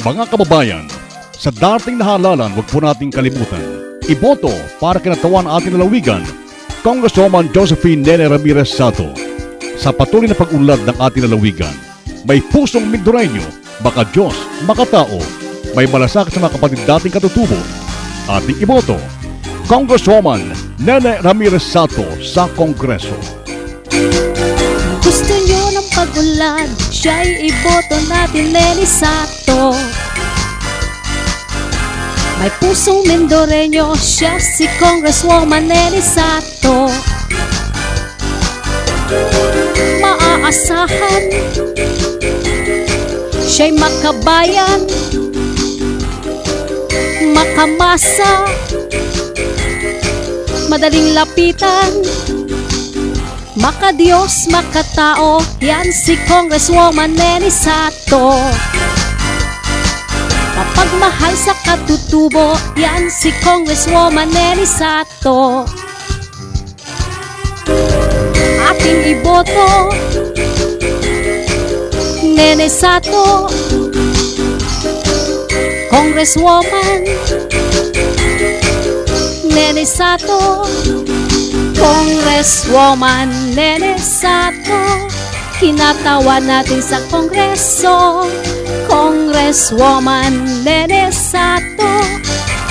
Mga kababayan, sa dating na halalan, huwag po nating kalimutan. Iboto para kinatawan ating lalawigan, Congresswoman Josephine Nene Ramirez Sato. Sa patuloy na pag-unlad ng ating lalawigan, may pusong Mindoreño, baka Diyos, makatao, may malasakit sa mga kapatid dating katutubo. Ating iboto, Congresswoman Nene Ramirez Sato sa Kongreso. Gusto nyo ng pag-unlad, siya'y iboto natin, Nene Sato. May pusong Mindoreño, siya si Congresswoman Nene Sato. Maaasahan, siya'y makabayan, makamasa, madaling lapitan, makadiyos, makatao, yan si Congresswoman Nene Sato. Mapagmahal sa katutubo, yan si Congresswoman Nene Sato. Ating iboto, Nene Sato, Congresswoman Nene Sato, Congresswoman Nene Sato. Kinatawan natin sa Kongreso, Congresswoman Nene Sato.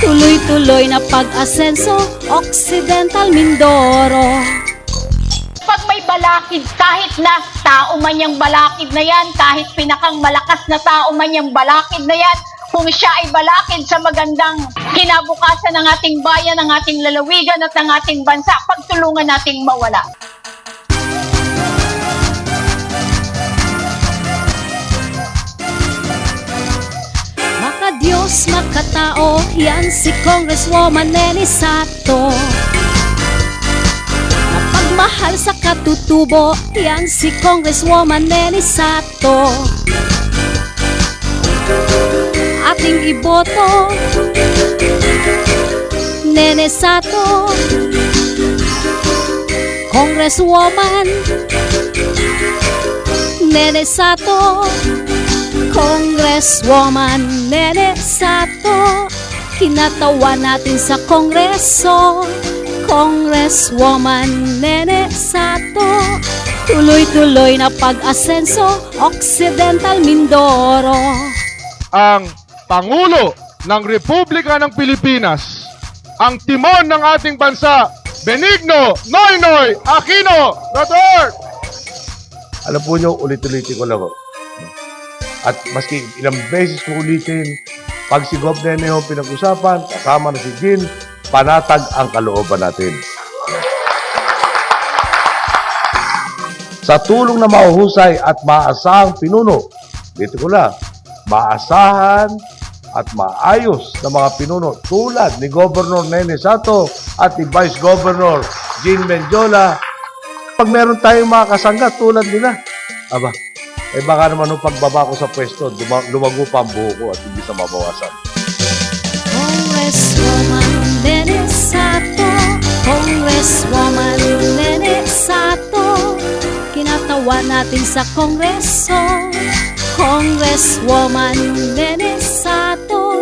Tuloy-tuloy na pag-asenso, Occidental Mindoro. Pag may balakid, kahit na tao man yung balakid na yan, kahit pinakang malakas na tao man yung balakid na yan, kung siya ay balakid sa magandang kinabukasan ng ating bayan, ng ating lalawigan at ng ating bansa, pagtulungan nating mawala. Makadiyos, makatao, yan si Congresswoman Nene Sato. Mapagmahal sa katutubo, yan si Congresswoman Nene Sato. Ating iboto, Nene Sato, Congresswoman Nene Sato, Congresswoman Nene Sato. Kinatawan natin sa Kongreso, Congresswoman Nene Sato. Tuloy-tuloy na pag-asenso, Occidental Mindoro. Ang Pangulo ng Republika ng Pilipinas, ang timon ng ating bansa, Benigno Noynoy Aquino III. Alam po nyo, ulit-ulitin ko lang. At maski ilang beses ko ulitin, pag si Gov. Nene yung pinag-usapan, kasama na si Jean, panatag ang kalooban natin. Sa tulong na mahuhusay at maasahang pinuno, dito ko lang, maasahan at maayos na mga pinuno tulad ni Governor Nene Sato at ni Vice Governor Jean Mendiola. Pag meron tayong mga kasangga tulad nila, aba, baka naman nung pagbaba ko sa pwesto, lumago pa ang buho ko at hindi sa mabawasan. Congresswoman Nene Sato, Congresswoman Nene Sato. Kinatawan natin sa Kongreso, Congresswoman Nene Sato.